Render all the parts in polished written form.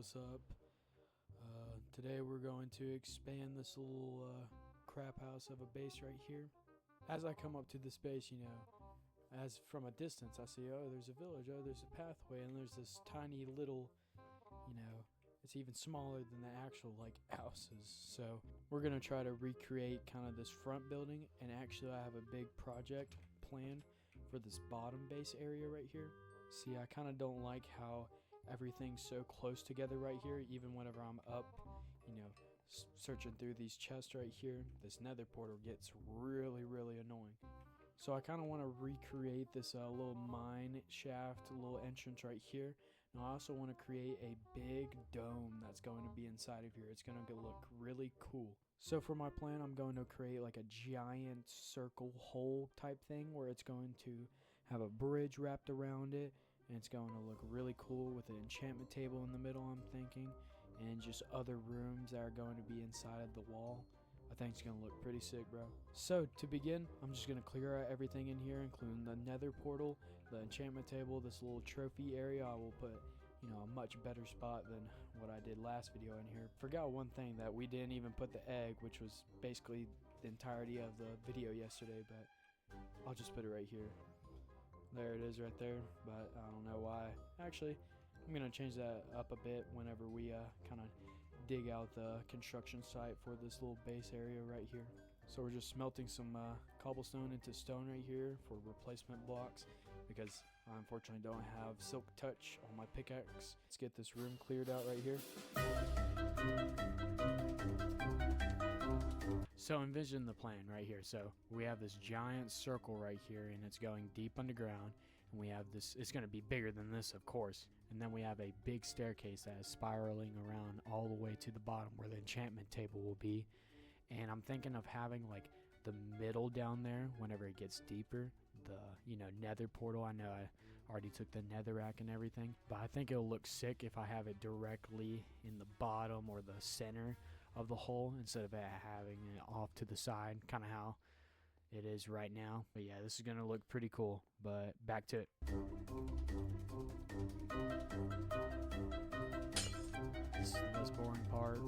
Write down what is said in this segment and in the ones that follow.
what's up? Today we're going to expand this little crap house of a base right here. As I come up to this base, you know, as from a distance I see, oh, there's a village, oh, there's a pathway, and there's this tiny little, you know, it's even smaller than the actual like houses. So we're gonna try to recreate kind of this front building, and actually I have a big project planned for this bottom base area right here. See, I kind of don't like how everything's so close together right here. Even whenever I'm up, you know, searching through these chests right here, this nether portal gets really annoying. So I kind of want to recreate this little mine shaft, little entrance right here. And I also want to create a big dome that's going to be inside of here. It's going to look really cool. So for my plan, I'm going to create like a giant circle hole type thing where it's going to have a bridge wrapped around it. And it's going to look really cool with an enchantment table in the middle, I'm thinking. And just other rooms that are going to be inside of the wall. I think it's going to look pretty sick, bro. So to begin, I'm just going to clear out everything in here, including the nether portal, the enchantment table, this little trophy area. I will put, you know, a much better spot than what I did last video in here. Forgot one thing, that we didn't even put the egg, which was basically the entirety of the video yesterday, but I'll just put it right here. There it is right there, but I don't know why. Actually, I'm going to change that up a bit whenever we kind of dig out the construction site for this little base area right here. So we're just smelting some cobblestone into stone right here for replacement blocks, because I unfortunately don't have silk touch on my pickaxe. Let's get this room cleared out right here. So envision the plan right here. So we have this giant circle right here, and it's going deep underground, and we have this, it's going to be bigger than this, of course, and then we have a big staircase that is spiraling around all the way to the bottom where the enchantment table will be. And I'm thinking of having like the middle down there whenever it gets deeper, the, you know, nether portal. I know I already took the netherrack and everything, but I think it'll look sick if I have it directly in the bottom or the center of the hole instead of having it off to the side, kind of how it is right now. But yeah, this is gonna look pretty cool. But back to it. This is the most boring part.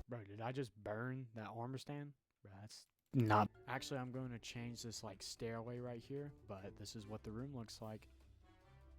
Bro, did I just burn that armor stand? Bro, that's not. Actually, I'm going to change this like stairway right here, but this is what the room looks like.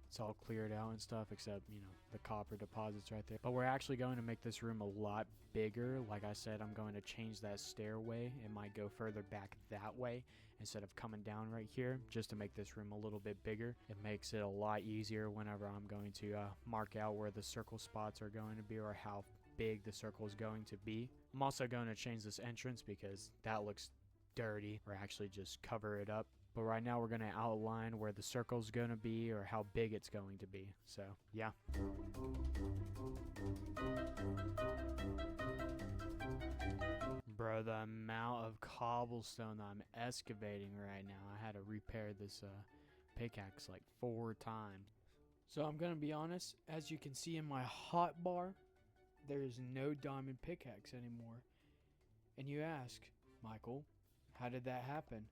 It's all cleared out and stuff, except, you know, the copper deposits right there. But we're actually going to make this room a lot bigger. Like I said, I'm going to change that stairway. It might go further back that way instead of coming down right here, just to make this room a little bit bigger. It makes it a lot easier whenever I'm going to mark out where the circle spots are going to be, or how big the circle is going to be. I'm also going to change this entrance because that looks dirty, or actually just cover it up. But right now we're going to outline where the circle's going to be, or how big it's going to be. So yeah. Bro, the amount of cobblestone that I'm excavating right now, I had to repair this pickaxe like 4 times. So I'm going to be honest, as you can see in my hotbar, there is no diamond pickaxe anymore. And you ask, Michael, how did that happen?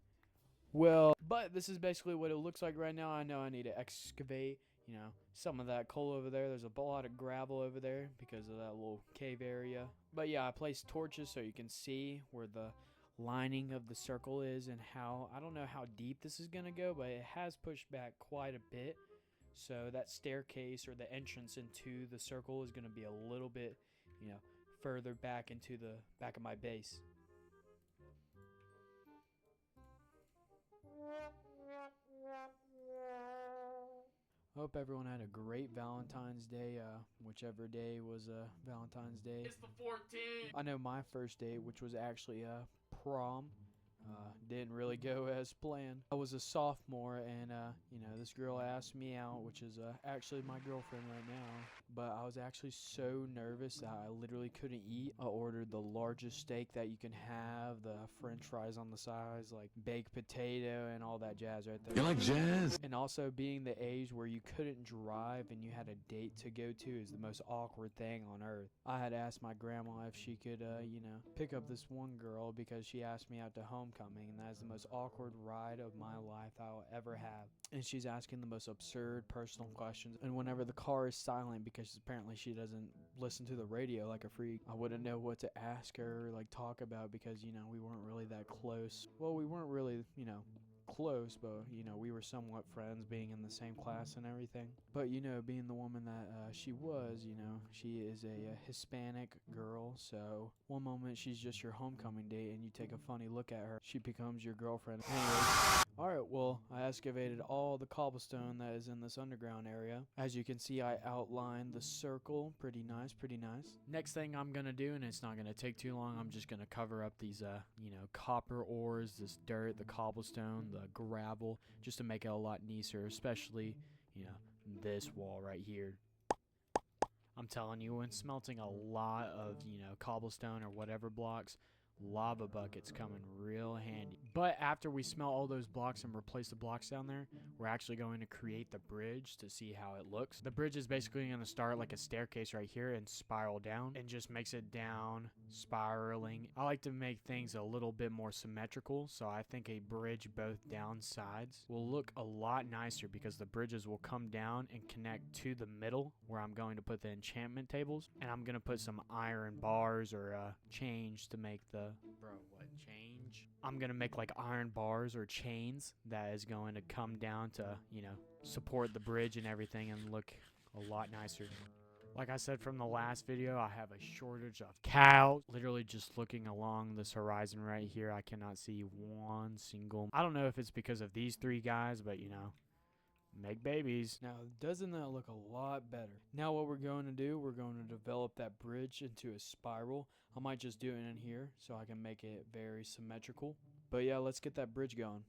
Well, but this is basically what it looks like right now. I know I need to excavate, you know, some of that coal over there. There's a lot of gravel over there because of that little cave area. But yeah, I placed torches so you can see where the lining of the circle is, and how, I don't know how deep this is going to go, but it has pushed back quite a bit. So that staircase, or the entrance into the circle, is going to be a little bit, you know, further back into the back of my base. Hope everyone had a great Valentine's Day, whichever day was Valentine's Day. It's the 14th. I know my first date, which was actually prom, didn't really go as planned. I was a sophomore, and you know, this girl asked me out, which is actually my girlfriend right now. But I was actually so nervous that I literally couldn't eat. I ordered the largest steak that you can have, the french fries on the sides, like baked potato and all that jazz right there. You like jazz? And also, being the age where you couldn't drive and you had a date to go to is the most awkward thing on earth. I had asked my grandma if she could, you know, pick up this one girl because she asked me out to homecoming, and that is the most awkward ride of my life I'll ever have. And she's asking the most absurd personal questions. And whenever the car is silent, because apparently she doesn't listen to the radio like a freak, I wouldn't know what to ask her or like talk about, because, you know, we weren't really that close. Well, we weren't really, you know, close, but, you know, we were somewhat friends being in the same class and everything. But, you know, being the woman that she was, you know, she is a Hispanic girl, so one moment she's just your homecoming date and you take a funny look at her, she becomes your girlfriend. Anyways, alright, well, I excavated all the cobblestone that is in this underground area. As you can see, I outlined the circle. Pretty nice, pretty nice. Next thing I'm gonna do, and it's not gonna take too long, I'm just gonna cover up these you know, copper ores, this dirt, the cobblestone, the gravel, just to make it a lot nicer, especially, you know, this wall right here. I'm telling you, when smelting a lot of, you know, cobblestone or whatever blocks, lava buckets come in real handy. But after we smelt all those blocks and replace the blocks down there, we're actually going to create the bridge to see how it looks. The bridge is basically going to start like a staircase right here and spiral down, and just makes it down, spiraling. I like to make things a little bit more symmetrical, so I think a bridge both down sides will look a lot nicer, because the bridges will come down and connect to the middle where I'm going to put the enchantment tables, and I'm going to put some iron bars or chains to make the change? I'm gonna make like iron bars or chains that is going to come down to, you know, support the bridge and everything and look a lot nicer. Like I said from the last video, I have a shortage of cows. Literally just looking along this horizon right here, I cannot see one single. I don't know if it's because of these three guys, but, you know, make babies. Now, doesn't that look a lot better? Now what we're going to do, we're going to develop that bridge into a spiral. I might just do it in here so I can make it very symmetrical. But yeah, let's get that bridge going.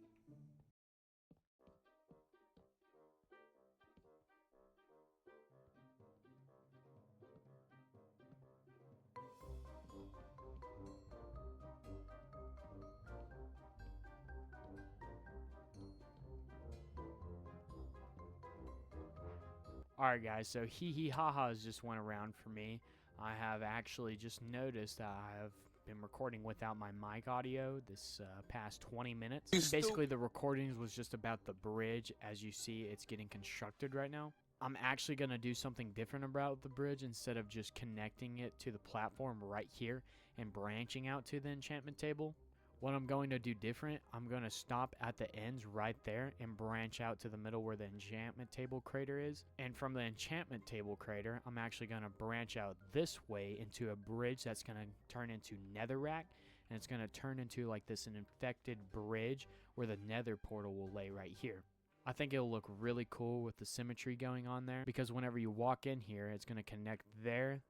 Alright guys, so hee hee ha ha's just went around for me. I have actually just noticed that I have been recording without my mic audio this past 20 minutes. Basically the recordings was just about the bridge. As you see, it's getting constructed right now. I'm actually going to do something different about the bridge. Instead of just connecting it to the platform right here and branching out to the enchantment table, what I'm going to do different, I'm going to stop at the ends right there and branch out to the middle where the enchantment table crater is. And from the enchantment table crater, I'm actually going to branch out this way into a bridge that's going to turn into netherrack. And it's going to turn into like this an infected bridge where the nether portal will lay right here. I think it'll look really cool with the symmetry going on there, because whenever you walk in here, it's going to connect there,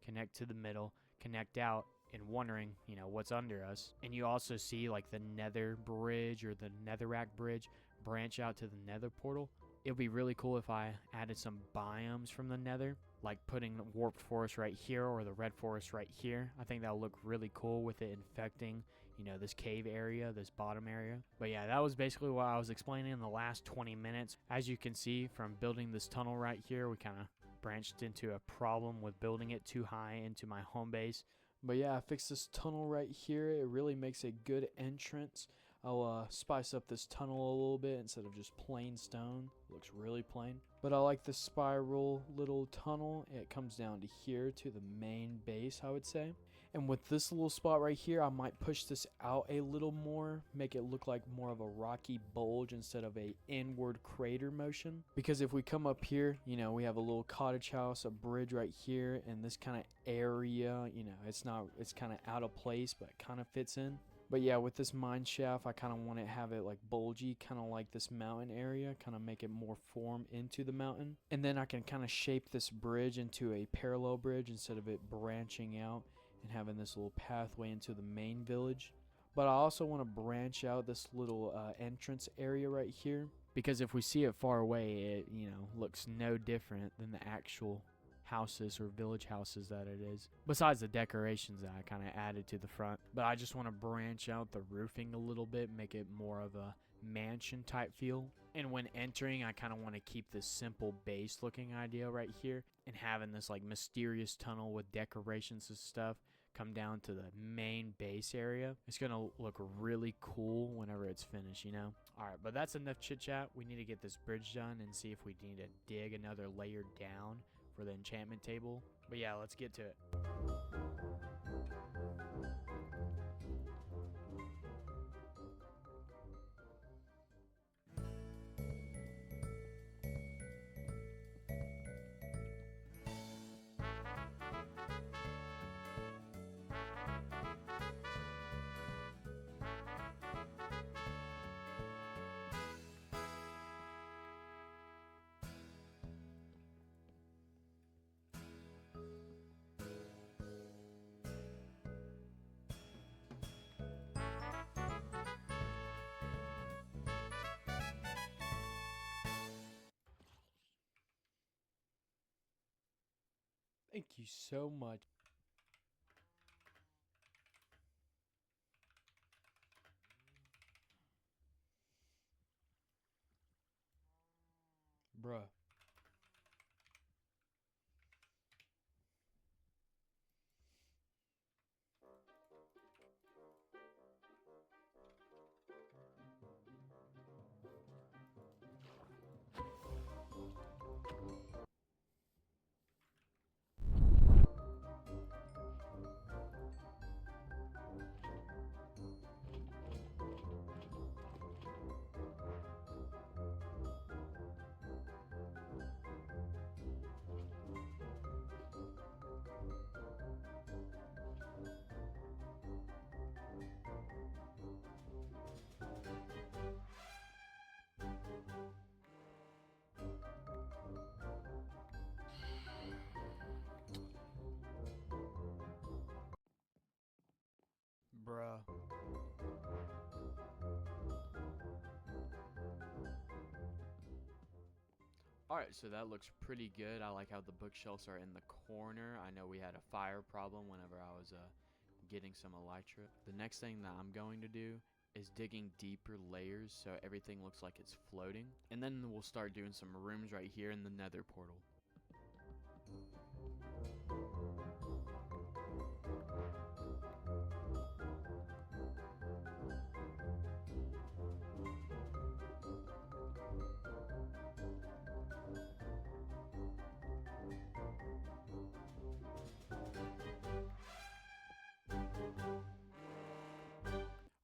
connect to the middle, connect out, and wondering, you know, what's under us. And you also see like the nether bridge or the netherrack bridge branch out to the nether portal. It would be really cool if I added some biomes from the nether, like putting the warped forest right here or the red forest right here. I think that'll look really cool with it infecting, you know, this cave area, this bottom area. But yeah, that was basically what I was explaining in the last 20 minutes. As you can see from building this tunnel right here, we kind of branched into a problem with building it too high into my home base. But yeah, I fixed this tunnel right here. It really makes a good entrance. I'll spice up this tunnel a little bit instead of just plain stone. Looks really plain. But I like the spiral little tunnel. It comes down to here to the main base, I would say. And with this little spot right here, I might push this out a little more, make it look like more of a rocky bulge instead of a inward crater motion. Because if we come up here, you know, we have a little cottage house, a bridge right here, and this kind of area, you know, it's kind of out of place, but it kind of fits in. But yeah, with this mine shaft, I kind of want to have it like bulgy, kind of like this mountain area, kind of make it more form into the mountain. And then I can kind of shape this bridge into a parallel bridge instead of it branching out and having this little pathway into the main village. But I also want to branch out this little entrance area right here, because if we see it far away, it, you know, looks no different than the actual houses or village houses that it is, besides the decorations that I kind of added to the front. But I just want to branch out the roofing a little bit, make it more of a mansion type feel. And when entering, I kind of want to keep this simple base looking idea right here, and having this like mysterious tunnel with decorations and stuff come down to the main base area. It's gonna look really cool whenever it's finished, you know? Alright, but that's enough chit chat. We need to get this bridge done and see if we need to dig another layer down for the enchantment table. But yeah, let's get to it. Thank you so much. Bruh. Bruh. Alright, so that looks pretty good. I like how the bookshelves are in the corner. I know we had a fire problem whenever I was getting some elytra. The next thing that I'm going to do is digging deeper layers so everything looks like it's floating. And then we'll start doing some rooms right here in the nether portal.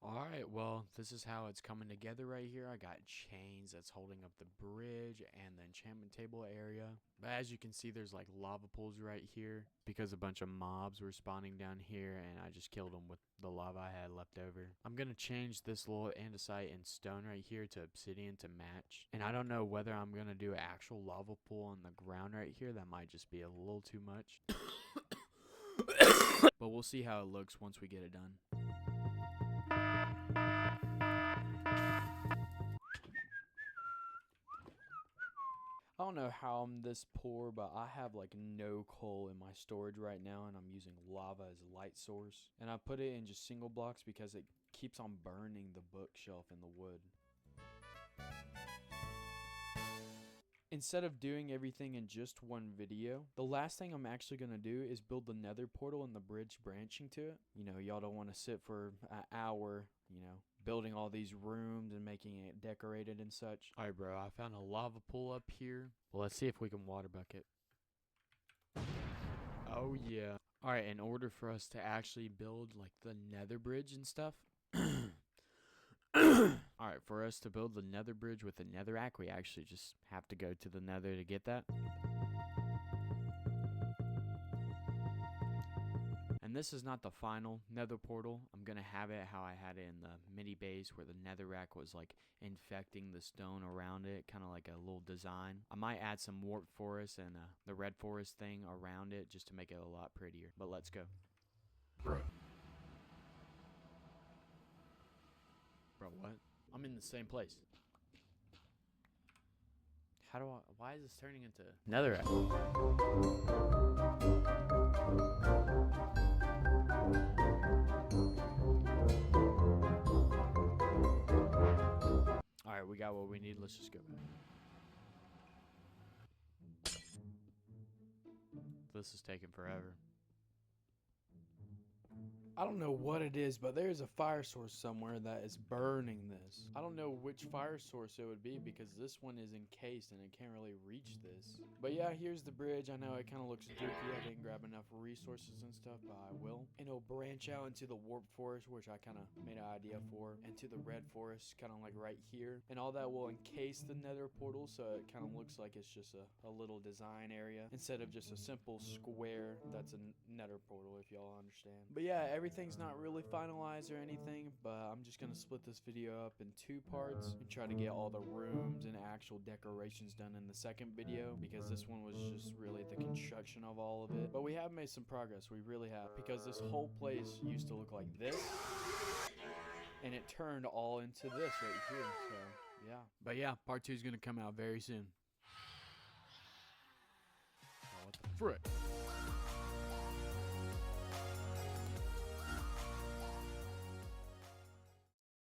Alright, well, this is how it's coming together right here. I got chains that's holding up the bridge and the enchantment table area. But as you can see, there's like lava pools right here because a bunch of mobs were spawning down here and I just killed them with the lava I had left over. I'm going to change this little andesite and stone right here to obsidian to match. And I don't know whether I'm going to do an actual lava pool on the ground right here. That might just be a little too much. But we'll see how it looks once we get it done. I don't know how I'm this poor, but I have like no coal in my storage right now, and I'm using lava as a light source. And I put it in just single blocks because it keeps on burning the bookshelf and the wood. Instead of doing everything in just one video, the last thing I'm actually going to do is build the nether portal and the bridge branching to it. You know, y'all don't want to sit for an hour, you know, building all these rooms and making it decorated and such. Alright, bro, I found a lava pool up here. Well, let's see if we can water bucket. Oh, yeah. Alright, in order for us to actually build, like, the nether bridge and stuff... Alright, for us to build the nether bridge with the netherrack, we actually just have to go to the nether to get that. And this is not the final nether portal. I'm going to have it how I had it in the mini base where the netherrack was like infecting the stone around it, kind of like a little design. I might add some warp forest and the red forest thing around it just to make it a lot prettier. But let's go. Bro, what? I'm in the same place. How do I... Why is this turning into netherrack? Alright, we got what we need. Let's just go back. This is taking forever. I don't know what it is, but there's a fire source somewhere that is burning this. I don't know which fire source it would be because this one is encased and it can't really reach this. But yeah, here's the bridge. I know it kind of looks dookie. I didn't grab enough resources and stuff, but I will. And it'll branch out into the warp forest, which I kind of made an idea for, and to the red forest, kind of like right here. And all that will encase the nether portal, so it kind of looks like it's just a little design area instead of just a simple square that's a nether portal, if y'all understand. But yeah, everything's not really finalized or anything, but I'm just gonna split this video up in 2 parts and try to get all the rooms and actual decorations done in the second video, because this one was just really the construction of all of it. But we have made some progress, we really have, because this whole place used to look like this, and it turned all into this right here, so yeah. But yeah, part 2 is gonna come out very soon. Oh, what the frick?